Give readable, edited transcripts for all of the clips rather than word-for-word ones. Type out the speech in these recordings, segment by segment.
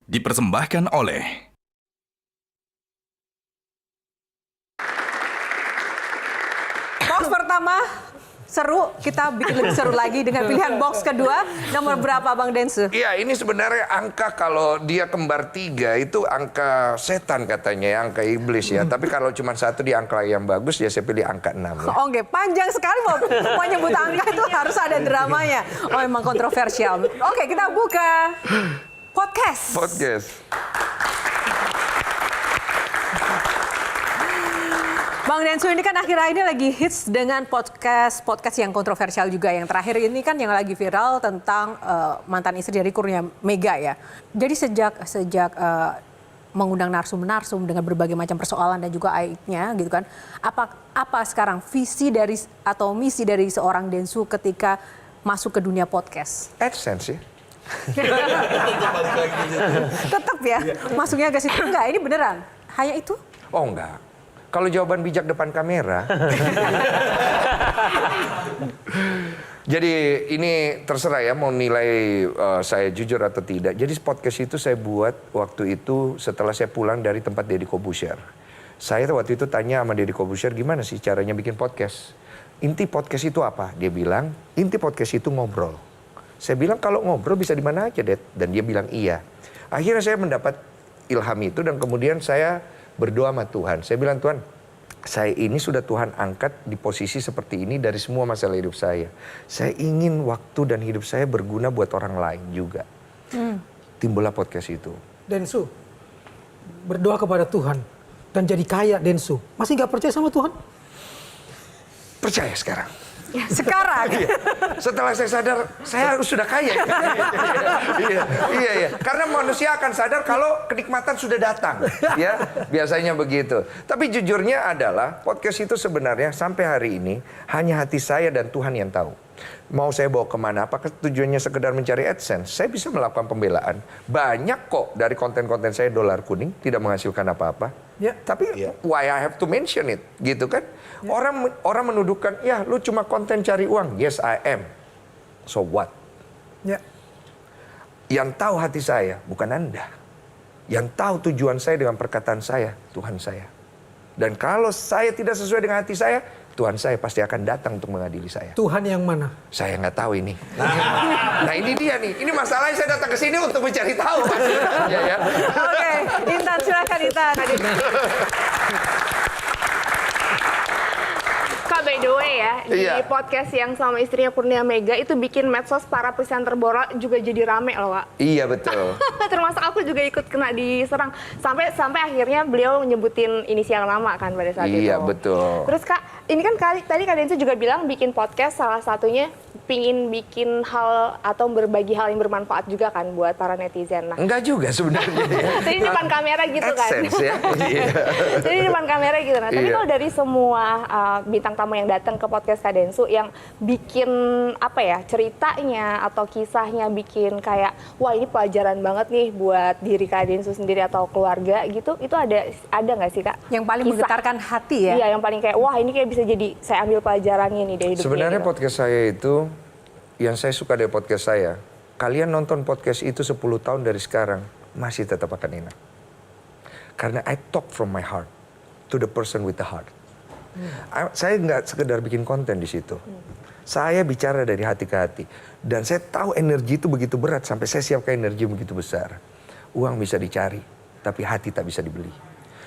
Dipersembahkan oleh box pertama seru, kita bikin lebih seru lagi dengan pilihan box kedua. Nomor berapa Bang Densu? Iya, ini sebenarnya angka kalau dia kembar 3 itu angka setan katanya ya, angka iblis ya. Tapi kalau cuma satu di angka yang bagus ya saya pilih angka 6 ya. Oke, panjang sekali mau nyebut angka itu harus ada dramanya. Oh, memang kontroversial. Oke, kita buka podcast. Bang Densu ini kan akhir-akhir ini lagi hits dengan podcast yang kontroversial juga. Yang terakhir ini kan yang lagi viral tentang mantan istri dari Kurnia Mega ya. Jadi sejak mengundang narsum dengan berbagai macam persoalan dan juga aibnya gitu kan. Apa sekarang visi dari atau misi dari seorang Densu ketika masuk ke dunia podcast? AdSense ya. Tetap ya, masuknya ke situ. Enggak, ini beneran. Hanya itu? Oh enggak. Kalau jawaban bijak depan kamera. Jadi ini terserah ya mau nilai saya jujur atau tidak. Jadi podcast itu saya buat waktu itu setelah saya pulang dari tempat Deddy Corbuzier. Saya waktu itu tanya sama Deddy Corbuzier gimana sih caranya bikin podcast. Inti podcast itu apa? Dia bilang inti podcast itu ngobrol. Saya bilang kalau ngobrol bisa di mana aja, Dad. Dan dia bilang iya. Akhirnya saya mendapat ilham itu dan kemudian saya berdoa sama Tuhan. Saya bilang, Tuhan, saya ini sudah Tuhan angkat di posisi seperti ini dari semua masalah hidup saya. Saya ingin waktu dan hidup saya berguna buat orang lain juga. Timbullah podcast itu. Densu, berdoa kepada Tuhan dan jadi kaya Densu. Masih nggak percaya sama Tuhan? Percaya sekarang. Sekarang? Iya. Setelah saya sadar, saya harus sudah kaya. Iya. Karena manusia akan sadar kalau kenikmatan sudah datang. Ya, biasanya begitu. Tapi jujurnya adalah podcast itu sebenarnya sampai hari ini hanya hati saya dan Tuhan yang tahu. Mau saya bawa kemana? Apakah tujuannya sekedar mencari AdSense? Saya bisa melakukan pembelaan. Banyak kok dari konten-konten saya dolar kuning tidak menghasilkan apa-apa. Ya. Tapi why I have to mention it, gitu kan? Ya. Orang menuduhkan, ya lu cuma konten cari uang. Yes, I am. So what? Ya. Yang tahu hati saya bukan Anda. Yang tahu tujuan saya dengan perkataan saya, Tuhan saya. Dan kalau saya tidak sesuai dengan hati saya, Tuhan saya pasti akan datang untuk mengadili saya. Tuhan yang mana? Saya nggak tahu ini. Nah ini dia nih. Ini masalahnya saya datang ke sini untuk mencari tahu. Ya. Oke, Intan silakan Intan. Kak, by the way ya, di Iya. podcast yang sama istrinya Kurnia Mega itu bikin medsos para presenter bola juga jadi rame loh, Kak. Iya betul. Termasuk aku juga ikut kena diserang. Sampai akhirnya beliau nyebutin inisial nama kan pada saat itu. Iya betul. Terus Kak, ini kan tadi Kak Densu juga bilang bikin podcast salah satunya pingin bikin hal atau berbagi hal yang bermanfaat juga kan buat para netizen. Nah, Enggak juga sebenarnya. jadi di depan kamera gitu kan. AdSense ya. Iya. Jadi di depan kamera gitu. Nah, tapi Iya. kalau dari semua bintang tamu yang datang ke podcast Kak Densu yang bikin apa ya ceritanya atau kisahnya bikin kayak wah ini pelajaran banget nih buat diri Kak Densu sendiri atau keluarga gitu, itu ada nggak sih Kak? Yang paling Kisah. menggetarkan hati ya? Iya, yang paling kayak wah ini kayak bisa jadi saya ambil pelajarannya nih dari hidup Sebenarnya gitu. podcast saya itu, yang saya suka dari podcast saya, kalian nonton podcast itu 10 tahun dari sekarang, masih tetap akan enak. Karena I talk from my heart to the person with the heart. Saya nggak sekedar bikin konten di situ. Saya bicara dari hati ke hati. Dan saya tahu energi itu begitu berat, sampai saya siapkan energi begitu besar. Uang bisa dicari, tapi hati tak bisa dibeli.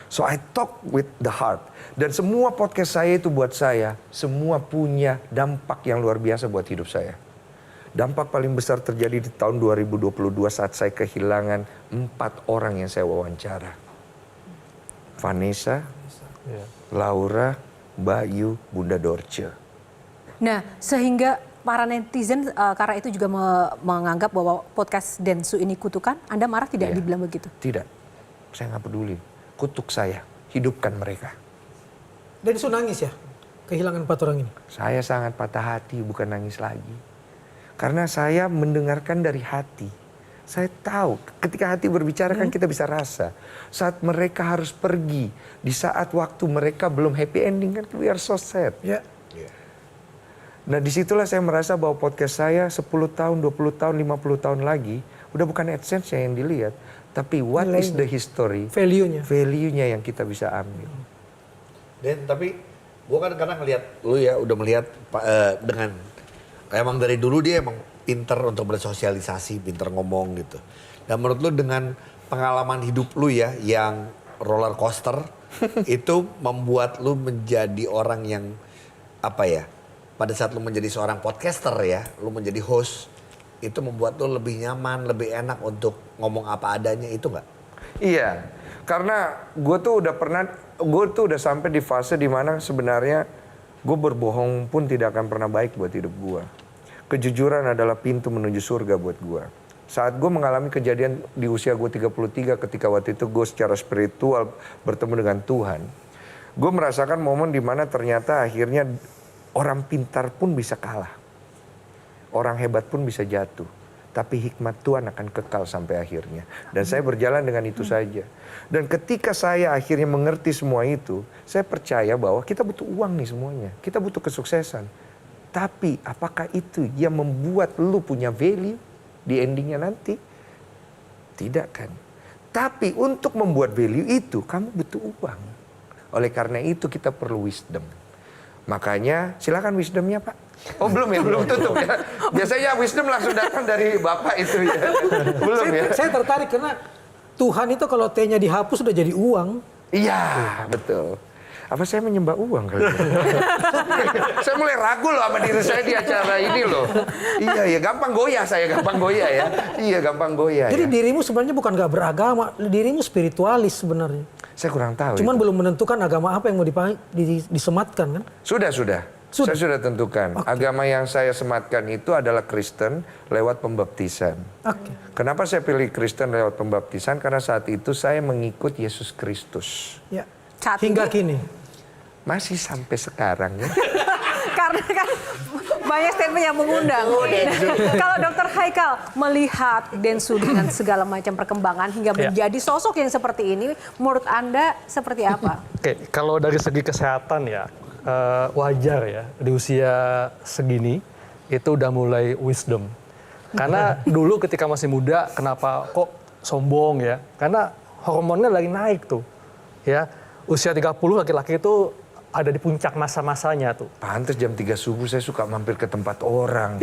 So I talk with the heart. Dan semua podcast saya itu buat saya, semua punya dampak yang luar biasa buat hidup saya. Dampak paling besar terjadi di tahun 2022 saat saya kehilangan 4 orang yang saya wawancara. Vanessa, Laura, Bayu, Bunda Dorce. Nah, sehingga para netizen karena itu juga menganggap bahwa podcast Densu ini kutukan, Anda marah tidak Iya. dibilang begitu? Tidak, saya nggak peduli. Kutuk saya, hidupkan mereka. Densu nangis ya kehilangan 4 orang ini? Saya sangat patah hati, bukan nangis lagi. Karena saya mendengarkan dari hati. Saya tahu ketika hati berbicara kan kita bisa rasa. Saat mereka harus pergi, di saat waktu mereka belum happy ending kan we are so sad. Ya. Nah disitulah saya merasa bahwa podcast saya 10 tahun, 20 tahun, 50 tahun lagi Udah bukan AdSense yang dilihat, tapi what is the history, value-nya yang kita bisa ambil. Dan tapi gue kan kadang ngelihat lu ya, udah melihat dengan emang dari dulu dia emang pinter untuk bersosialisasi, pinter ngomong gitu. Dan menurut lu dengan pengalaman hidup lu ya yang roller coaster itu membuat lu menjadi orang yang apa ya? Pada saat lu menjadi seorang podcaster ya, lu menjadi host, itu membuat lu lebih nyaman, lebih enak untuk ngomong apa adanya, itu nggak? Iya, karena gue tuh udah sampai di fase dimana sebenarnya gue berbohong pun tidak akan pernah baik buat hidup gue. Kejujuran adalah pintu menuju surga buat gue. Saat gue mengalami kejadian di usia gue 33 ketika waktu itu gue secara spiritual bertemu dengan Tuhan. Gue merasakan momen dimana ternyata akhirnya orang pintar pun bisa kalah. Orang hebat pun bisa jatuh. Tapi hikmat Tuhan akan kekal sampai akhirnya. Dan saya berjalan dengan itu saja. Dan ketika saya akhirnya mengerti semua itu, saya percaya bahwa kita butuh uang nih semuanya. Kita butuh kesuksesan. Tapi apakah itu yang membuat lu punya value di endingnya nanti? Tidak kan? Tapi untuk membuat value itu, kamu butuh uang. Oleh karena itu kita perlu wisdom. Makanya silakan wisdomnya Pak. Oh belum ya, belum tutup ya. Biasanya wisdom langsung datang dari Bapak itu ya. Belum ya. Saya tertarik karena Tuhan itu kalau T-nya dihapus sudah jadi uang. Iya, betul. Apa saya menyembah uang kali ini? Saya mulai ragu loh sama diri saya di acara ini loh. Iya, ya gampang goyah saya, gampang goyah ya. Iya, gampang goyah. Jadi ya. dirimu sebenarnya bukan gak beragama, dirimu spiritualis sebenarnya. Saya kurang tahu. Cuman itu. belum menentukan agama apa yang mau disematkan kan? Sudah. Saya sudah tentukan. Okay. Agama yang saya sematkan itu adalah Kristen lewat pembaptisan. Okay. Kenapa saya pilih Kristen lewat pembaptisan? Karena saat itu saya mengikut Yesus Kristus. Ya. Hingga Hingga kini. Masih sampai sekarang ya. Karena kan banyak statement yang mengundang. Kalau Dr. Haikal melihat Densu dengan segala macam perkembangan hingga menjadi sosok yang seperti ini, menurut Anda seperti apa? Oke, kalau dari segi kesehatan ya, wajar ya di usia segini itu udah mulai wisdom. Karena dulu ketika masih muda, kenapa kok sombong ya? Karena hormonnya lagi naik tuh, ya. Usia 30 laki-laki itu ada di puncak masa-masanya tuh. Pantes jam 3 subuh saya suka mampir ke tempat orang.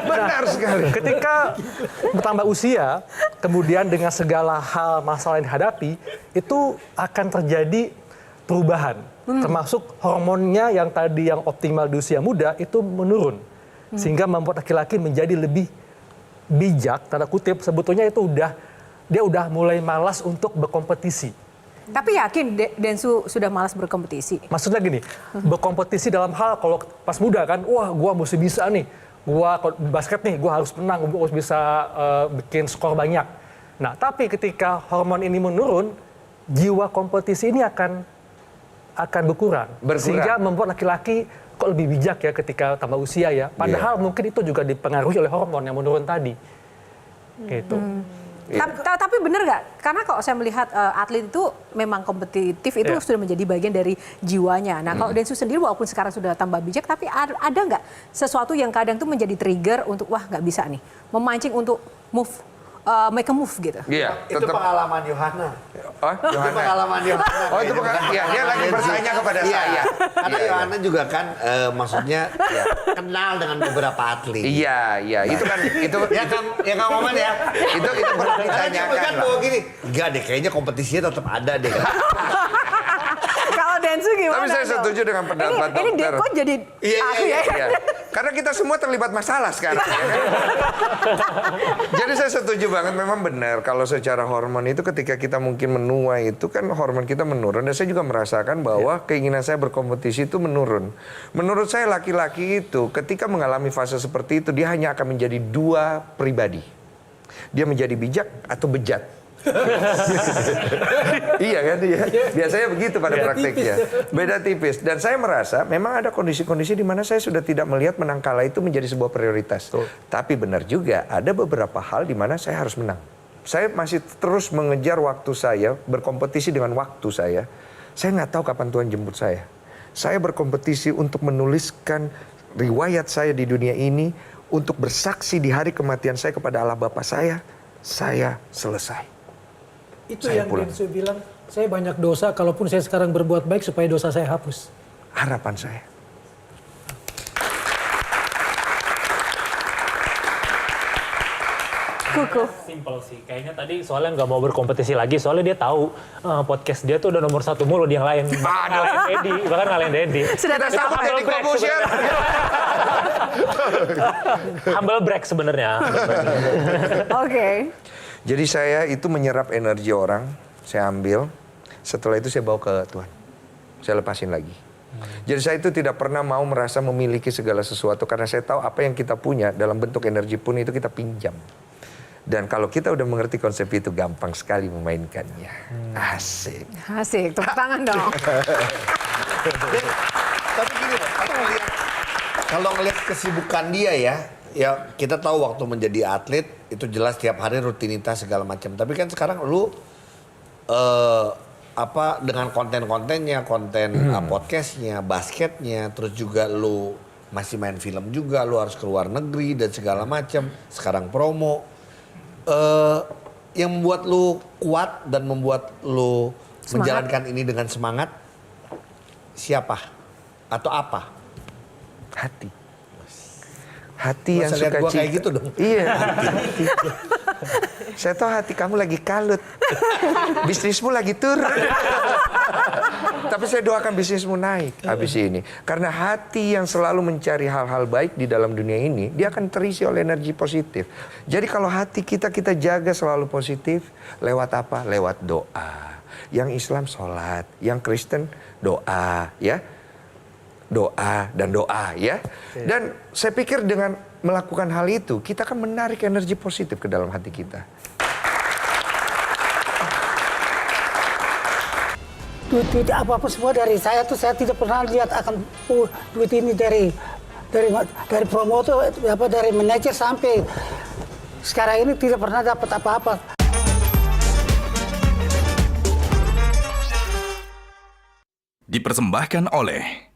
Benar sekali. Ketika bertambah usia, kemudian dengan segala hal masalah yang dihadapi, itu akan terjadi perubahan. Termasuk hormonnya yang tadi yang optimal di usia muda itu menurun. Sehingga membuat laki-laki menjadi lebih bijak, tanda kutip, sebetulnya itu dia udah mulai malas untuk berkompetisi. Tapi yakin Densu sudah malas berkompetisi? Maksudnya gini, berkompetisi dalam hal kalau pas muda kan, wah gua mesti bisa nih, gua basket nih, gua harus menang, gua harus bisa bikin skor banyak. Nah, tapi ketika hormon ini menurun, jiwa kompetisi ini akan berkurang. Sehingga membuat laki-laki kok lebih bijak ya ketika tambah usia ya. Padahal mungkin itu juga dipengaruhi oleh hormon yang menurun tadi. Gitu. Tapi benar nggak? Karena kalau saya melihat atlet itu memang kompetitif itu sudah menjadi bagian dari jiwanya. Nah kalau Densu sendiri walaupun sekarang sudah tambah bijak, tapi ada nggak sesuatu yang kadang tuh menjadi trigger untuk wah nggak bisa nih, memancing untuk make a move gitu? Iya. Itu pengalaman Yohana. Oh, Itu pengalaman Yohana. Oh, itu pengalaman. Iya, dia lagi bertanya kepada saya. Karena Yohana juga kan maksudnya kenal dengan beberapa atlet. Iya. Itu kan Ya kan Momen ya. Itu pernah ditanyakan kan lah. bahwa gini, enggak deh kayaknya kompetisinya tetap ada deh. Kalau Densu gimana? Tapi saya setuju dengan pendapat dokter. Ini kok jadi aku ya? Iya. Karena kita semua terlibat masalah sekarang. Ya kan? Jadi saya setuju banget, memang benar kalau secara hormon itu ketika kita mungkin menua itu kan hormon kita menurun. Dan saya juga merasakan bahwa keinginan saya berkompetisi itu menurun. Menurut saya laki-laki itu ketika mengalami fase seperti itu dia hanya akan menjadi dua pribadi. Dia menjadi bijak atau bejat. Iya kan, biasanya begitu pada prakteknya. Beda tipis. Dan saya merasa memang ada kondisi-kondisi di mana saya sudah tidak melihat menang kalah itu menjadi sebuah prioritas. Tapi benar juga ada beberapa hal di mana saya harus menang. Saya masih terus mengejar waktu saya, berkompetisi dengan waktu saya. Saya nggak tahu kapan Tuhan jemput saya. Saya berkompetisi untuk menuliskan riwayat saya di dunia ini untuk bersaksi di hari kematian saya kepada Allah Bapa saya selesai. Itu Saya yang pulang. Densu bilang, saya banyak dosa, kalaupun saya sekarang berbuat baik supaya dosa saya hapus. Harapan saya. Kuku. Simpel sih, kayaknya tadi soalnya nggak mau berkompetisi lagi, soalnya dia tahu podcast dia tuh udah nomor 1 mulu di yang lain. Bahkan ngalahin Dedi. Sudah Kita tahu. sama Deddy Corbuzier. Humble break sebenarnya. Oke. Jadi saya itu menyerap energi orang, saya ambil, setelah itu saya bawa ke Tuhan. Saya lepasin lagi. Jadi saya itu tidak pernah mau merasa memiliki segala sesuatu karena saya tahu apa yang kita punya dalam bentuk energi pun itu kita pinjam. Dan kalau kita udah mengerti konsep itu gampang sekali memainkannya. Asik. Asik, tepuk tangan dong. Tapi gini loh, kalau ngelihat kesibukan dia ya kita tahu waktu menjadi atlet itu jelas tiap hari rutinitas segala macam. Tapi kan sekarang lu dengan konten-kontennya, podcastnya, basketnya, terus juga lu masih main film juga, lu harus ke luar negeri dan segala macam. Sekarang promo. Yang membuat lu kuat dan membuat lu menjalankan ini dengan semangat siapa atau apa? Hati. Hati yang Masa lihat suka gua cita. kayak gitu dong? Iya. Hati. Saya tahu hati kamu lagi kalut. Bisnismu lagi turun. Tapi saya doakan bisnismu naik habis ini. Karena hati yang selalu mencari hal-hal baik di dalam dunia ini, dia akan terisi oleh energi positif. Jadi kalau hati kita jaga selalu positif, lewat apa? Lewat doa. Yang Islam sholat, yang Kristen doa, ya. Doa dan doa, ya. Dan saya pikir dengan melakukan hal itu, kita akan menarik energi positif ke dalam hati kita. Duit apa-apa semua dari saya tuh, saya tidak pernah lihat akan duit ini dari promotor, dari manajer sampai sekarang ini tidak pernah dapat apa-apa. Dipersembahkan oleh